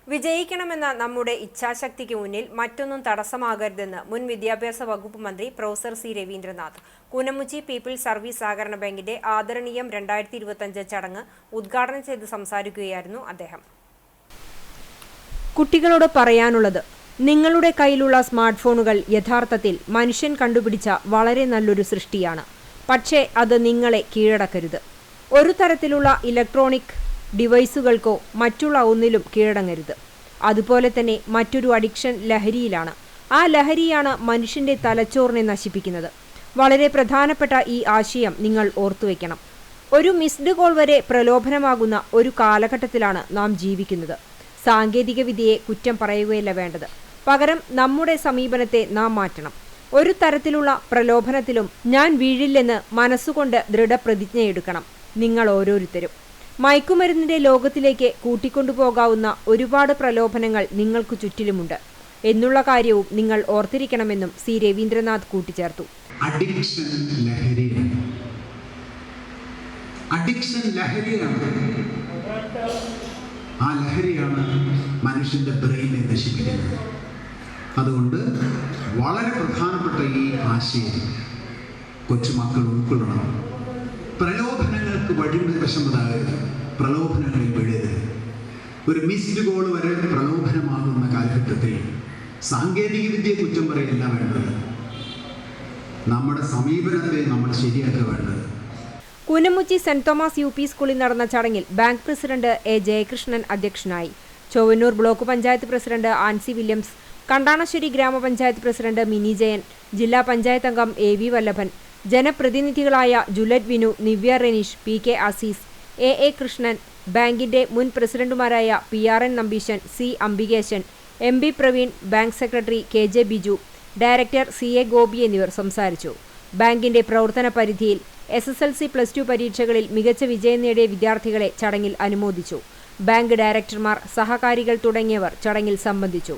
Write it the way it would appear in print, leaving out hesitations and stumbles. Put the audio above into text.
വിജയിക്കണമെന്ന നമ്മുടെ ഇച്ഛാശക്തിക്ക് മുന്നിൽ മറ്റൊന്നും തടസ്സമാകരുതെന്ന് മുൻ വിദ്യാഭ്യാസ വകുപ്പ് മന്ത്രി professor C Raveendranath Koonamuchi people's service സഹകരണ ബാങ്കിന്റെ ആദരണീയം 2025 ചടങ്ങ് ഉദ്ഘാടനം ചെയ്ത് സംസാരിക്കുകയായിരുന്നു അദ്ദേഹം. കുട്ടികളോട് പറയാനുള്ളത്, നിങ്ങളുടെ കയ്യിലുള്ള സ്മാർട്ട് ഫോണുകൾ യഥാർത്ഥത്തിൽ മനുഷ്യൻ കണ്ടുപിടിച്ച വളരെ നല്ലൊരു സൃഷ്ടിയാണ്. പക്ഷേ അത് നിങ്ങളെ കീഴടക്കരുത്. ഒരു തരത്തിലുള്ള ഇലക്ട്രോണിക് ഡിവൈസുകൾക്കോ മറ്റുള്ള ഒന്നിലും കീഴടങ്ങരുത്. അതുപോലെ തന്നെ മറ്റൊരു അഡിക്ഷൻ ലഹരിയിലാണ്. ആ ലഹരിയാണ് മനുഷ്യന്റെ തലച്ചോറിനെ നശിപ്പിക്കുന്നത്. വളരെ പ്രധാനപ്പെട്ട ഈ ആശയം നിങ്ങൾ ഓർത്തുവെക്കണം. ഒരു മിസ്ഡ് കോൾ വരെ പ്രലോഭനമാകുന്ന ഒരു കാലഘട്ടത്തിലാണ് നാം ജീവിക്കുന്നത്. സാങ്കേതിക വിദ്യയെ കുറ്റം പറയുകയല്ല വേണ്ടത്, പകരം നമ്മുടെ സമീപനത്തെ നാം മാറ്റണം. ഒരു തരത്തിലുള്ള പ്രലോഭനത്തിലും ഞാൻ വീഴില്ലെന്ന് മനസ്സുകൊണ്ട് ദൃഢപ്രതിജ്ഞയെടുക്കണം നിങ്ങൾ ഓരോരുത്തരും. മയക്കുമരുന്നിന്റെ ലോകത്തിലേക്ക് കൂട്ടിക്കൊണ്ടുപോകാവുന്ന ഒരുപാട് പ്രലോഭനങ്ങൾ നിങ്ങൾക്ക് ചുറ്റിലുമുണ്ട് എന്നുള്ള കാര്യവും നിങ്ങൾ ഓർത്തിരിക്കണമെന്നും സി രവീന്ദ്രനാഥ് കൂട്ടിച്ചേർത്തു. അഡിക്ഷൻ ലഹരിയാണ്. ആ ലഹരിയാണ് മനുഷ്യന്റെ ബ്രെയിനെ നശിപ്പിക്കുന്നത്. അതുകൊണ്ട് വളരെ പ്രധാനപ്പെട്ട ഈ ആശയം കൊച്ചുമക്കൾ ഉൾക്കൊള്ളണം. പ്രലോഭനങ്ങൾക്ക് വശമതാകരുത്, പ്രലോഭനങ്ങളിൽ വീഴരുത്. ഒരു മിസ്ഡ് കോൾ വരെ പ്രലോഭനമാകുന്ന കാലഘട്ടത്തിൽ സാങ്കേതിക വിദ്യയെ കുറ്റം പറയല്ല വേണ്ടത്, നമ്മുടെ സമീപനത്തെ നമ്മൾ ശരിയാക്കുക വേണ്ടത്. കൂനമുച്ചി സെന്റ് തോമസ് UP സ്കൂളിൽ നടന്ന ചടങ്ങിൽ ബാങ്ക് പ്രസിഡന്റ് A. ജയകൃഷ്ണൻ അധ്യക്ഷനായി. Chowwannur block panchayat president Ancy Williams, Kandanassery gramapanchayat president Mini Jayan, ജില്ലാ പഞ്ചായത്ത് അംഗം AV വല്ലഭൻ, ജനപ്രതിനിധികളായ Juliet Vinu, Nivya Renish, PK Azeez, AA Krishnan, ബാങ്കിന്റെ മുൻ പ്രസിഡന്റുമാരായ PRN Nambeesan, C Ambikesan, MB Praveen, bank secretary KJ Biju, director CA Gopi എന്നിവർ സംസാരിച്ചു. ബാങ്കിന്റെ പ്രവർത്തന പരിധിയിൽ SSLC +2 പരീക്ഷകളിൽ മികച്ച വിജയം നേടിയ വിദ്യാർത്ഥികളെ ചടങ്ങിൽ അനുമോദിച്ചു. ബാങ്ക് ഡയറക്ടർമാർ, സഹകാരികൾ തുടങ്ങിയവർ ചടങ്ങിൽ സംബന്ധിച്ചു.